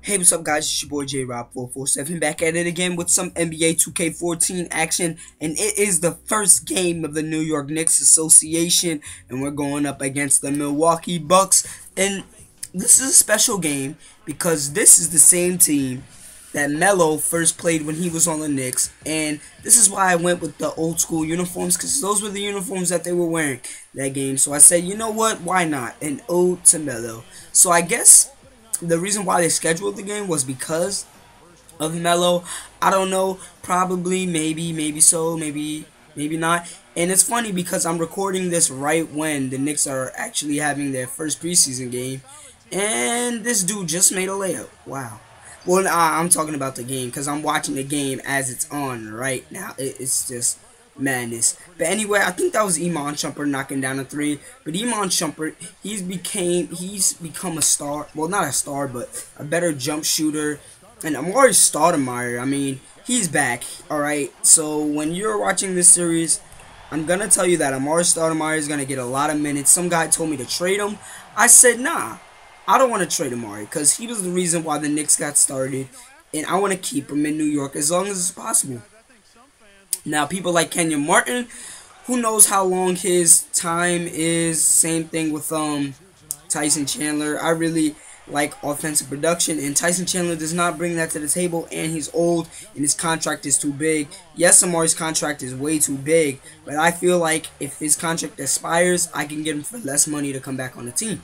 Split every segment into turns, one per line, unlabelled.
Hey, what's up, guys? It's your boy J-Rob447 back at it again with some NBA 2K14 action, and it is the first game of the New York Knicks Association, and we're going up against the Milwaukee Bucks. And this is a special game because this is the same team that Melo first played when he was on the Knicks, and this is why I went with the old school uniforms, because those were the uniforms that they were wearing that game. So I said, you know what, why not? An ode to Melo. So I guess the reason why they scheduled the game was because of Melo. I don't know, probably, maybe so, maybe not. And it's funny because I'm recording this right when the Knicks are actually having their first preseason game, and this dude just made a layup. Wow. Well, I'm talking about the game because I'm watching the game as it's on right now. It's just madness. But anyway, I think that was Iman Shumpert knocking down a three. But Iman Shumpert, he's become a star. Well, not a star, but a better jump shooter. And Amari Stoudemire, I mean, he's back. All right. So when you're watching this series, I'm gonna tell you that Amari Stoudemire is gonna get a lot of minutes. Some guy told me to trade him. I said, nah, I don't want to trade Amari because he was the reason why the Knicks got started, and I want to keep him in New York as long as it's possible. Now, people like Kenyon Martin, who knows how long his time is. Same thing with Tyson Chandler. I really like offensive production, and Tyson Chandler does not bring that to the table, and he's old, and his contract is too big. Yes, Amari's contract is way too big, but I feel like if his contract expires, I can get him for less money to come back on the team,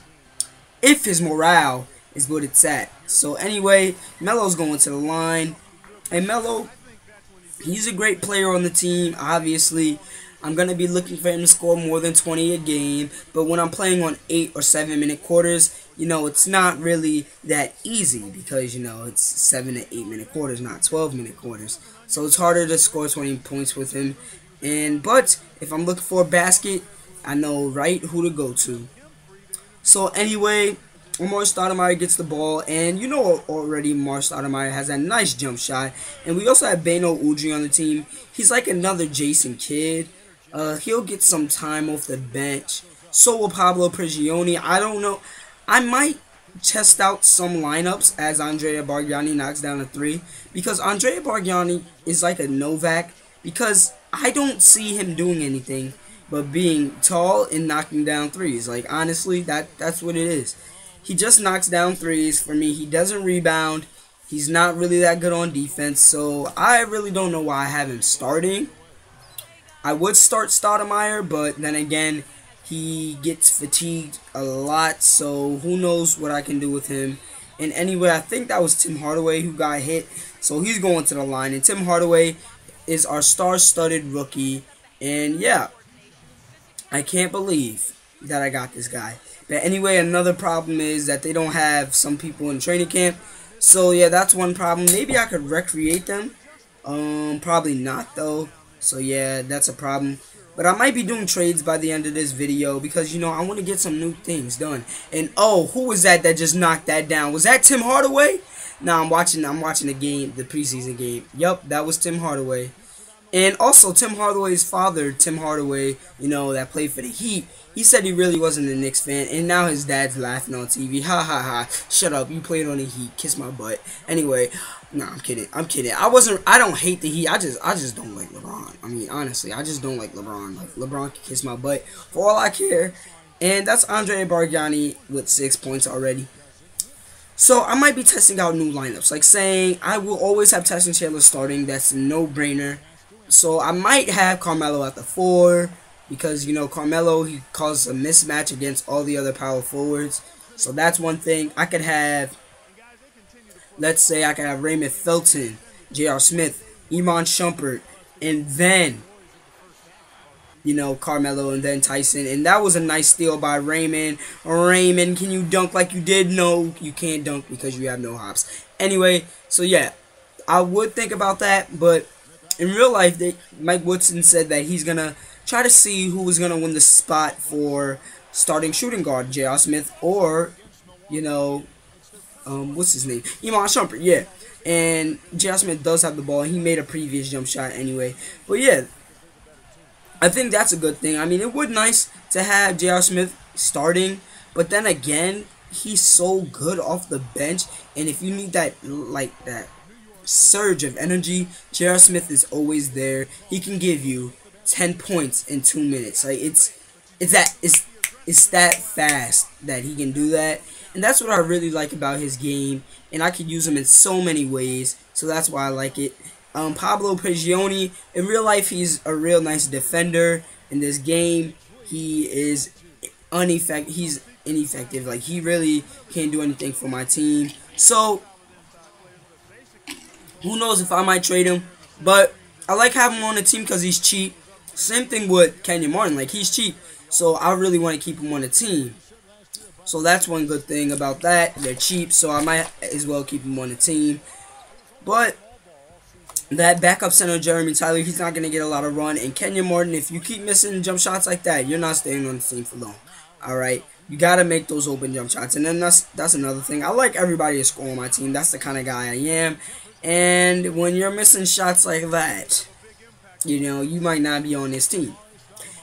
if his morale is what it's at. So anyway, Melo's going to the line, and Melo, he's a great player on the team. Obviously, I'm going to be looking for him to score more than 20 a game, but when I'm playing on 8 or 7 minute quarters, you know, it's not really that easy because, you know, it's 7 to 8 minute quarters, not 12 minute quarters. So it's harder to score 20 points with him. But if I'm looking for a basket, I know right who to go to. So anyway, Amari Stoudemire gets the ball, and you know already Amari Stoudemire has that nice jump shot. And we also have Beno Udrih on the team. He's like another Jason Kidd. He'll get some time off the bench. So will Pablo Prigioni. I don't know. I might test out some lineups as Andrea Bargnani knocks down a three, because Andrea Bargnani is like a Novak, because I don't see him doing anything but being tall and knocking down threes. Like, honestly, that's what it is. He just knocks down threes for me. He doesn't rebound. He's not really that good on defense, so I really don't know why I have him starting. I would start Stoudemire, but then again, he gets fatigued a lot, so who knows what I can do with him. And anyway, I think that was Tim Hardaway who got hit, so he's going to the line. And Tim Hardaway is our star-studded rookie, and yeah, I can't believe that I got this guy. But anyway, another problem is that they don't have some people in training camp. So yeah, that's one problem. Maybe I could recreate them. Probably not though. So yeah, that's a problem. But I might be doing trades by the end of this video because, you know, I want to get some new things done. And oh, who was that just knocked that down? Was that Tim Hardaway? Nah, I'm watching the game, the preseason game. Yup, that was Tim Hardaway. And also, Tim Hardaway's father, Tim Hardaway, you know, that played for the Heat, he said he really wasn't a Knicks fan, and now his dad's laughing on TV. Ha ha ha. Shut up, you played on the Heat. Kiss my butt. Anyway, nah, I'm kidding. I don't hate the Heat. I just don't like LeBron. I mean, honestly, I just don't like LeBron. Like, LeBron can kiss my butt for all I care. And that's Andrea Bargnani with 6 points already. So I might be testing out new lineups. Like saying I will always have Tyson Chandler starting. That's a no-brainer. So I might have Carmelo at the 4 because, you know, Carmelo, he causes a mismatch against all the other power forwards. So that's one thing. I could have, let's say I could have Raymond Felton, J.R. Smith, Iman Shumpert, and then, you know, Carmelo and then Tyson. And that was a nice steal by Raymond. Raymond, can you dunk like you did? No, you can't dunk because you have no hops. Anyway, so yeah, I would think about that, but in real life, Mike Woodson said that he's going to try to see who is going to win the spot for starting shooting guard, J.R. Smith or, you know, what's his name? Iman Shumpert, yeah. And J.R. Smith does have the ball. He made a previous jump shot anyway. But yeah, I think that's a good thing. I mean, it would be nice to have J.R. Smith starting, but then again, he's so good off the bench, and if you need that that surge of energy, J.R. Smith is always there. He can give you 10 points in 2 minutes. Like it's that fast that he can do that, and that's what I really like about his game. And I could use him in so many ways, so that's why I like it. Pablo Prigioni, in real life, he's a real nice defender. In this game, he is he's ineffective. Like, he really can't do anything for my team. So who knows if I might trade him, but I like having him on the team because he's cheap. Same thing with Kenyon Martin, like, he's cheap, so I really want to keep him on the team. So that's one good thing about that. They're cheap, so I might as well keep him on the team. But that backup center, Jeremy Tyler, he's not going to get a lot of run. And Kenyon Martin, if you keep missing jump shots like that, you're not staying on the team for long. Alright? You got to make those open jump shots. And then that's another thing. I like everybody to score on my team. That's the kind of guy I am. And when you're missing shots like that, you know, you might not be on this team.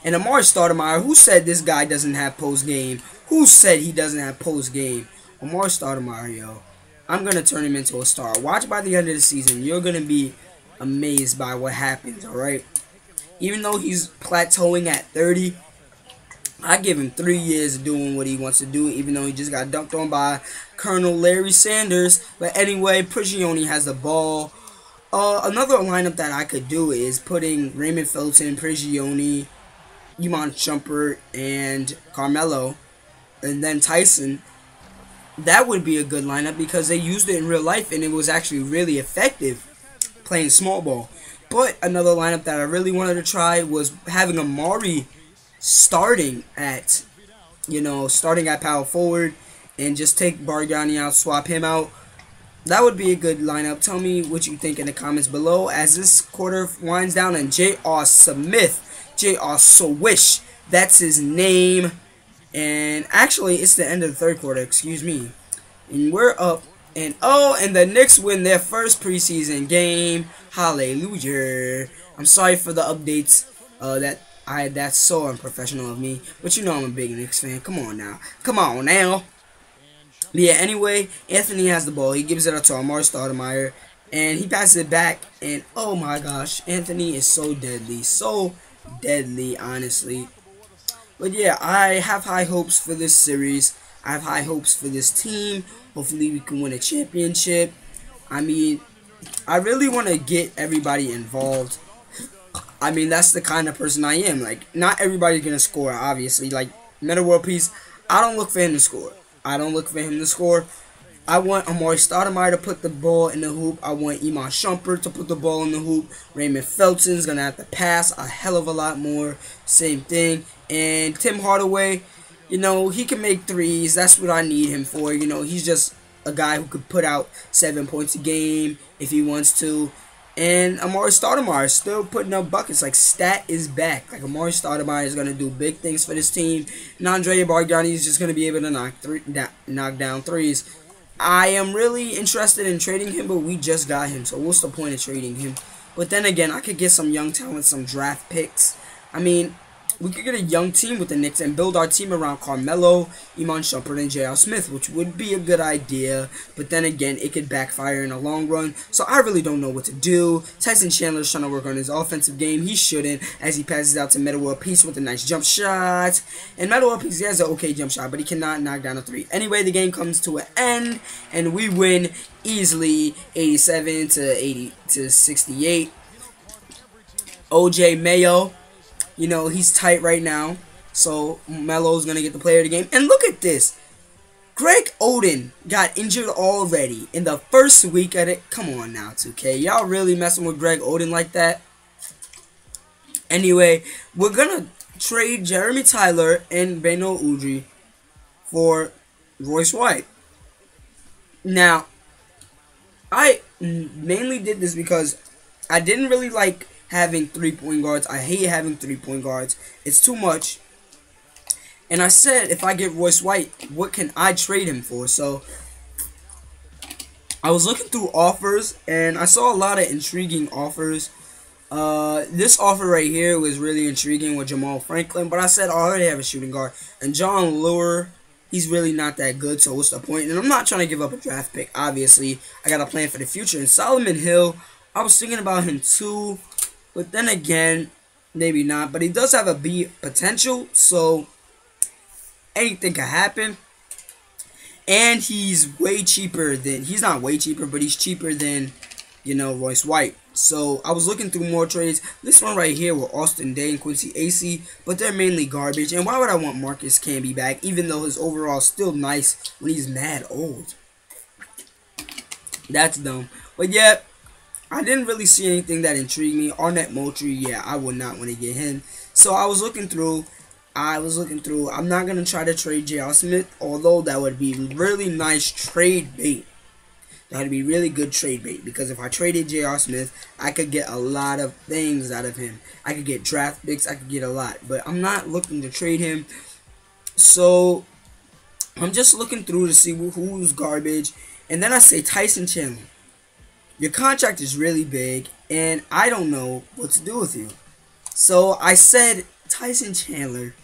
And Amari Stoudemire, who said this guy doesn't have post-game? Who said he doesn't have post-game? Amari Stoudemire, yo. I'm going to turn him into a star. Watch by the end of the season. You're going to be amazed by what happens, alright? Even though he's plateauing at 30, I give him 3 years of doing what he wants to do, even though he just got dunked on by Colonel Larry Sanders. But anyway, Prigioni has the ball. Another lineup that I could do is putting Raymond Felton, Prigioni, Iman Shumpert, and Carmelo, and then Tyson. That would be a good lineup because they used it in real life and it was actually really effective playing small ball. But another lineup that I really wanted to try was having Amari starting at power forward and just take Bargnani out, swap him out. That would be a good lineup. Tell me what you think in the comments below as this quarter winds down. And J.R. Smith, J.R. Swish, that's his name. And actually, it's the end of the third quarter, excuse me. And we're up. And the Knicks win their first preseason game. Hallelujah. I'm sorry for the updates. That's so unprofessional of me. But you know I'm a big Knicks fan. Come on now. Come on now. But yeah, anyway, Anthony has the ball. He gives it up to Amari Stoudemire. And he passes it back. And oh my gosh, Anthony is so deadly. So deadly, honestly. But yeah, I have high hopes for this series. I have high hopes for this team. Hopefully we can win a championship. I mean, I really want to get everybody involved. I mean, that's the kind of person I am. Like, not everybody's going to score, obviously. Like, Meta World Peace, I don't look for him to score. I don't look for him to score. I want Amari Stoudemire to put the ball in the hoop. I want Iman Shumpert to put the ball in the hoop. Raymond Felton's going to have to pass a hell of a lot more. Same thing. And Tim Hardaway, you know, he can make threes. That's what I need him for. You know, he's just a guy who could put out 7 points a game if he wants to. And Amari Stoudemire is still putting up buckets. Like, Stat is back. Like, Amari Stoudemire is going to do big things for this team. And Andre Bargnani is just going to be able to knock down threes. I am really interested in trading him, but we just got him. So what's the point of trading him? But then again, I could get some young talent, some draft picks. I mean, we could get a young team with the Knicks and build our team around Carmelo, Iman Shumpert, and J.R. Smith, which would be a good idea. But then again, it could backfire in the long run. So I really don't know what to do. Tyson Chandler's trying to work on his offensive game. He shouldn't, as he passes out to Meta World Peace with a nice jump shot. And Meta World Peace, he has an okay jump shot, but he cannot knock down a three. Anyway, the game comes to an end, and we win easily 87 to 68. OJ Mayo, you know, he's tight right now. So Melo's going to get the player of the game. And look at this. Greg Oden got injured already in the first week of it. Come on now, 2K. Y'all really messing with Greg Oden like that? Anyway, we're going to trade Jeremy Tyler and Beno Udrih for Royce White. Now, I mainly did this because I didn't really like having 3-point guards. I hate having 3-point guards. It's too much. And I said, if I get Royce White, what can I trade him for? So I was looking through offers, and I saw a lot of intriguing offers. This offer right here was really intriguing with Jamal Franklin, but I said I already have a shooting guard. And John Lure, he's really not that good, so what's the point? And I'm not trying to give up a draft pick, obviously. I got a plan for the future. And Solomon Hill, I was thinking about him too, but then again, maybe not. But he does have a B potential, so anything can happen. And he's way cheaper than, he's not way cheaper, but he's cheaper than, you know, Royce White. So I was looking through more trades. This one right here with Austin Day and Quincy AC, but they're mainly garbage. And why would I want Marcus Camby back, even though his overall is still nice when he's mad old? That's dumb. But yeah, I didn't really see anything that intrigued me. Arnett Moultrie, yeah, I would not want to get him. So I was looking through. I'm not going to try to trade J.R. Smith, although that would be really nice trade bait. That would be really good trade bait, because if I traded J.R. Smith, I could get a lot of things out of him. I could get draft picks, I could get a lot, but I'm not looking to trade him. So I'm just looking through to see who's garbage, and then I say Tyson Chandler. Your contract is really big, and I don't know what to do with you. So I said Tyson Chandler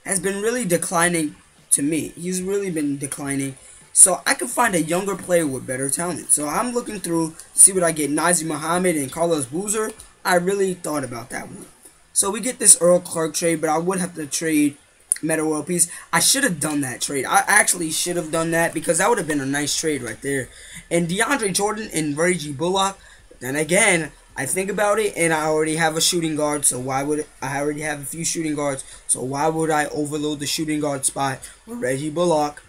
has been really declining to me. He's really been declining. So I can find a younger player with better talent. So I'm looking through to see what I get. Nazi Muhammad and Carlos Boozer. I really thought about that one. So we get this Earl Clark trade, but I would have to trade Meta World Peace. I should have done that trade. I actually should have done that, because that would have been a nice trade right there. And DeAndre Jordan and Reggie Bullock. But then again, I think about it, and I already have a shooting guard, so why would I already have a few shooting guards, so why would I overload the shooting guard spot with Reggie Bullock?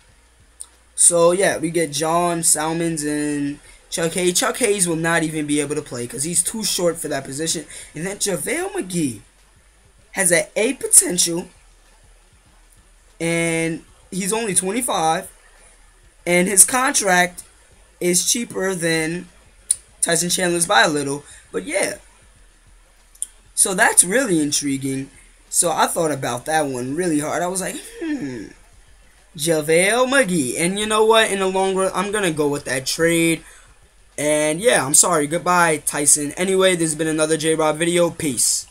So yeah, we get John Salmons and Chuck Hayes. Chuck Hayes will not even be able to play because he's too short for that position. And then JaVale McGee has an A potential, and he's only 25, and his contract is cheaper than Tyson Chandler's by a little. But yeah, so that's really intriguing. So I thought about that one really hard. I was like, JaVale McGee. And you know what? In the long run, I'm going to go with that trade. And yeah, I'm sorry. Goodbye, Tyson. Anyway, this has been another J-Rob video. Peace.